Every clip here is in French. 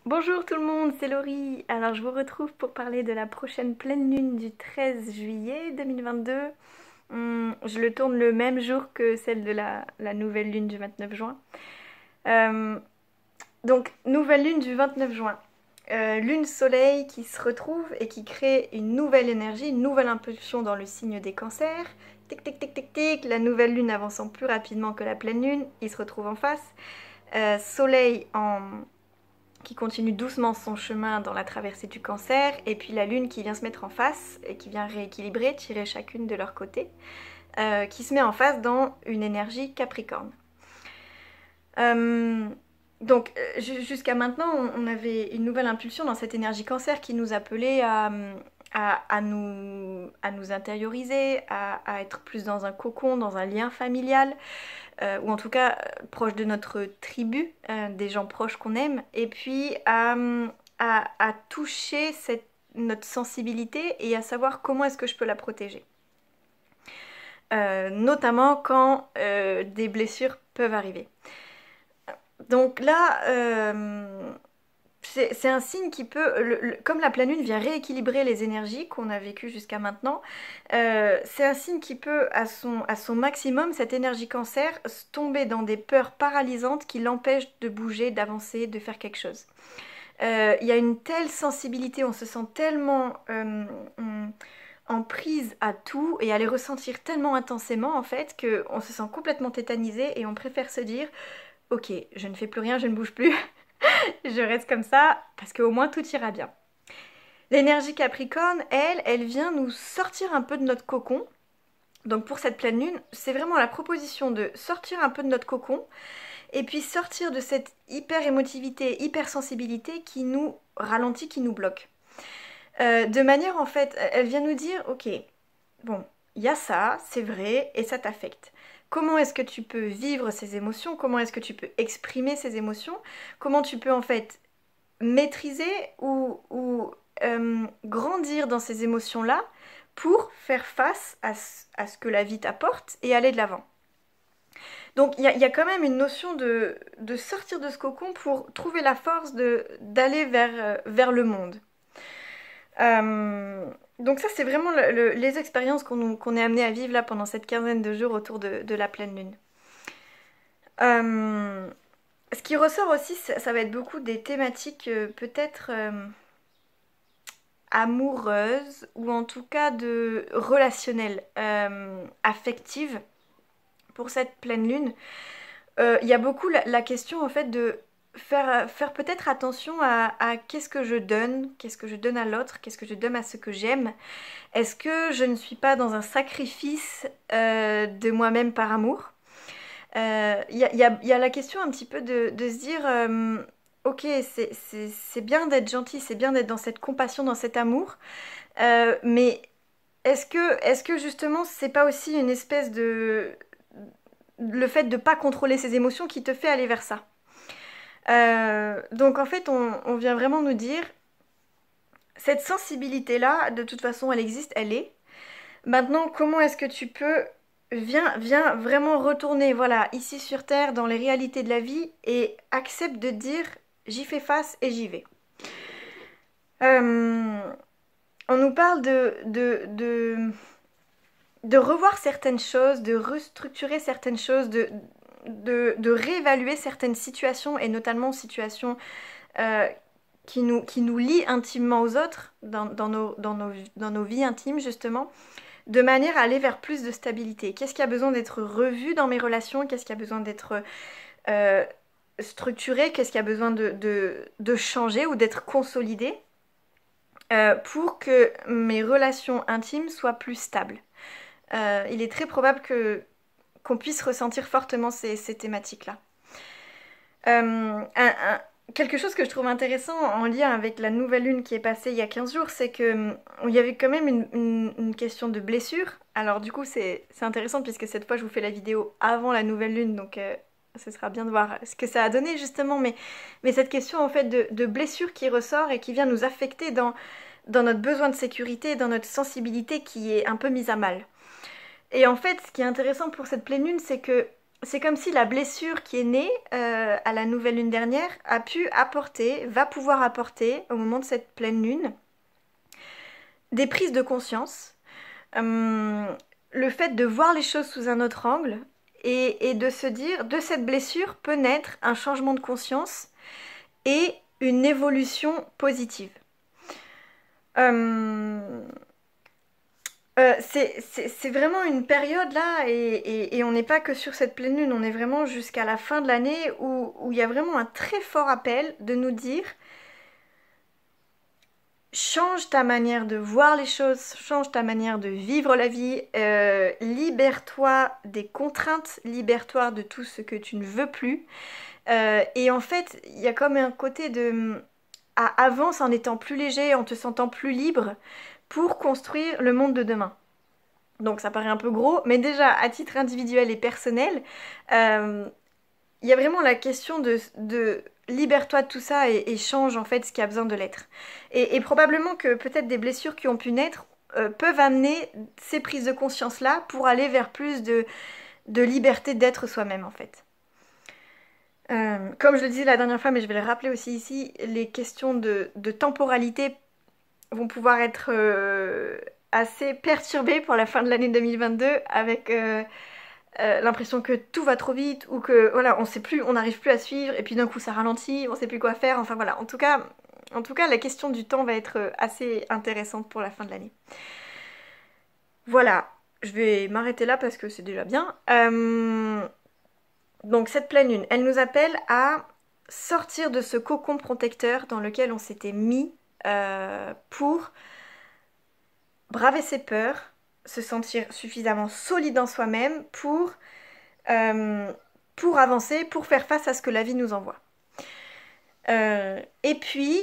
Bonjour tout le monde, c'est Laurie. Alors je vous retrouve pour parler de la prochaine pleine lune du 13 juillet 2022. Je le tourne le même jour que celle de la nouvelle lune du 29 juin. Euh, donc nouvelle lune du 29 juin. Lune soleil qui se retrouve et qui crée une nouvelle énergie, une nouvelle impulsion dans le signe des cancers. Tic tic tic tic tic, la nouvelle lune avançant plus rapidement que la pleine lune, ils se retrouvent en face. Soleil qui continue doucement son chemin dans la traversée du cancer, et puis la lune qui vient se mettre en face et qui vient rééquilibrer, tirer chacune de leur côté, qui se met en face dans une énergie capricorne. Donc jusqu'à maintenant, on avait une nouvelle impulsion dans cette énergie cancer qui nous appelait à nous intérioriser, à être plus dans un cocon, dans un lien familial, ou en tout cas proche de notre tribu, des gens proches qu'on aime, et puis à toucher notre sensibilité et à savoir comment est-ce que je peux la protéger. Notamment quand des blessures peuvent arriver. Donc là, c'est un signe qui peut, comme la pleine lune vient rééquilibrer les énergies qu'on a vécues jusqu'à maintenant, c'est un signe qui peut, à son maximum, cette énergie cancer, tomber dans des peurs paralysantes qui l'empêchent de bouger, d'avancer, de faire quelque chose. Il y a une telle sensibilité, on se sent tellement en prise à tout et à les ressentir tellement intensément en fait qu'on se sent complètement tétanisé et on préfère se dire ok, je ne fais plus rien, je ne bouge plus, je reste comme ça parce qu'au moins tout ira bien. L'énergie Capricorne, elle vient nous sortir un peu de notre cocon. Donc pour cette pleine lune, c'est vraiment la proposition de sortir un peu de notre cocon et puis sortir de cette hyper-émotivité, hyper-sensibilité qui nous ralentit, qui nous bloque. De manière en fait, elle vient nous dire, ok, bon, il y a ça, c'est vrai, et ça t'affecte. Comment est-ce que tu peux vivre ces émotions? Comment est-ce que tu peux exprimer ces émotions? Comment tu peux en fait maîtriser ou grandir dans ces émotions-là pour faire face à ce que la vie t'apporte et aller de l'avant. Donc il y a quand même une notion de sortir de ce cocon pour trouver la force d'aller vers le monde. Donc ça c'est vraiment les expériences qu'on est amené à vivre là pendant cette quinzaine de jours autour de la pleine lune. Ce qui ressort aussi, ça va être beaucoup des thématiques peut-être amoureuses ou en tout cas de relationnelles, affectives pour cette pleine lune. Il y a beaucoup la question en fait de faire peut-être attention à qu'est-ce que je donne à l'autre, qu'est-ce que je donne à ce que j'aime. Est-ce que je ne suis pas dans un sacrifice de moi-même par amour? Y a la question un petit peu de se dire, ok, c'est bien d'être gentil, c'est bien d'être dans cette compassion, dans cet amour, mais est-ce que justement c'est pas aussi une espèce le fait de pas contrôler ses émotions qui te fait aller vers ça? Donc en fait on vient vraiment nous dire, cette sensibilité-là, de toute façon elle existe, elle est. Maintenant, comment est-ce que tu peux viens vraiment retourner, voilà, ici sur Terre, dans les réalités de la vie, et accepte de dire j'y fais face et j'y vais. On nous parle de revoir certaines choses, de restructurer certaines choses, de réévaluer certaines situations, et notamment situations qui nous lient intimement aux autres, dans nos vies intimes justement, de manière à aller vers plus de stabilité. Qu'est-ce qui a besoin d'être revu dans mes relations? Qu'est-ce qui a besoin d'être structuré? Qu'est-ce qui a besoin de changer ou d'être consolidé pour que mes relations intimes soient plus stables? Il est très probable qu'on puisse ressentir fortement ces thématiques-là. Quelque chose que je trouve intéressant en lien avec la nouvelle lune qui est passée il y a 15 jours, c'est que il y avait quand même une question de blessure. Alors du coup c'est intéressant puisque cette fois je vous fais la vidéo avant la nouvelle lune, donc ce sera bien de voir ce que ça a donné justement, mais cette question en fait de blessure qui ressort et qui vient nous affecter dans notre besoin de sécurité, dans notre sensibilité qui est un peu mise à mal. Et en fait ce qui est intéressant pour cette pleine lune, c'est que c'est comme si la blessure qui est née à la nouvelle lune dernière a pu apporter, va pouvoir apporter au moment de cette pleine lune, des prises de conscience, euh, le fait de voir les choses sous un autre angle et de se dire, de cette blessure peut naître un changement de conscience et une évolution positive. Euh, c'est vraiment une période là, et on n'est pas que sur cette pleine lune, on est vraiment jusqu'à la fin de l'année où il y a vraiment un très fort appel de nous dire change ta manière de voir les choses, change ta manière de vivre la vie, libère-toi des contraintes, libère-toi de tout ce que tu ne veux plus. Et en fait, il y a comme un côté de avance en étant plus léger, en te sentant plus libre pour construire le monde de demain. Donc ça paraît un peu gros, mais déjà à titre individuel et personnel, euh, il y a vraiment la question de libère-toi de tout ça et change en fait ce qui a besoin de l'être. Et probablement que peut-être des blessures qui ont pu naître peuvent amener ces prises de conscience-là pour aller vers plus de liberté d'être soi-même en fait. Comme je le disais la dernière fois, mais je vais le rappeler aussi ici, les questions de temporalité vont pouvoir être assez perturbées pour la fin de l'année 2022 avec l'impression que tout va trop vite ou que voilà, on sait plus, on n'arrive plus à suivre et puis d'un coup ça ralentit, on sait plus quoi faire. Enfin voilà, en tout cas, la question du temps va être assez intéressante pour la fin de l'année. Voilà, je vais m'arrêter là parce que c'est déjà bien. Donc cette pleine lune, elle nous appelle à sortir de ce cocon protecteur dans lequel on s'était mis pour braver ses peurs, se sentir suffisamment solide en soi-même pour avancer, pour faire face à ce que la vie nous envoie. Et puis,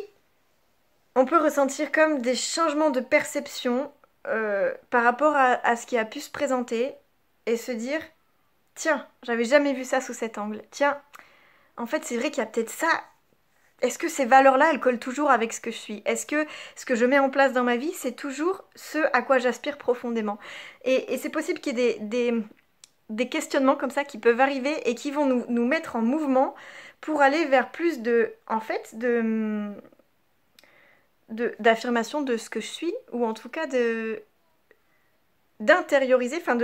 on peut ressentir comme des changements de perception par rapport à ce qui a pu se présenter et se dire, tiens, j'avais jamais vu ça sous cet angle. Tiens, en fait, c'est vrai qu'il y a peut-être ça. Est-ce que ces valeurs-là, elles collent toujours avec ce que je suis? Est-ce que ce que je mets en place dans ma vie, c'est toujours ce à quoi j'aspire profondément? Et c'est possible qu'il y ait des questionnements comme ça qui peuvent arriver et qui vont nous mettre en mouvement pour aller vers plus en fait, d'affirmation de ce que je suis, ou en tout cas d'intérioriser, enfin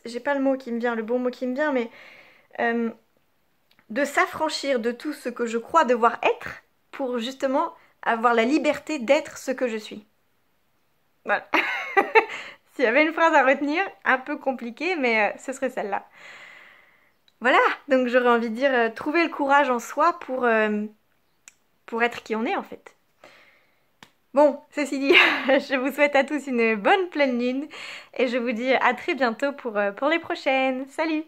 j'ai pas le mot qui me vient, le bon mot qui me vient, mais euh, de s'affranchir de tout ce que je crois devoir être pour justement avoir la liberté d'être ce que je suis. Voilà. S'il y avait une phrase à retenir, un peu compliquée, mais ce serait celle-là. Voilà, donc j'aurais envie de dire, trouver le courage en soi pour être qui on est en fait. Bon, ceci dit, je vous souhaite à tous une bonne pleine lune et je vous dis à très bientôt pour les prochaines. Salut!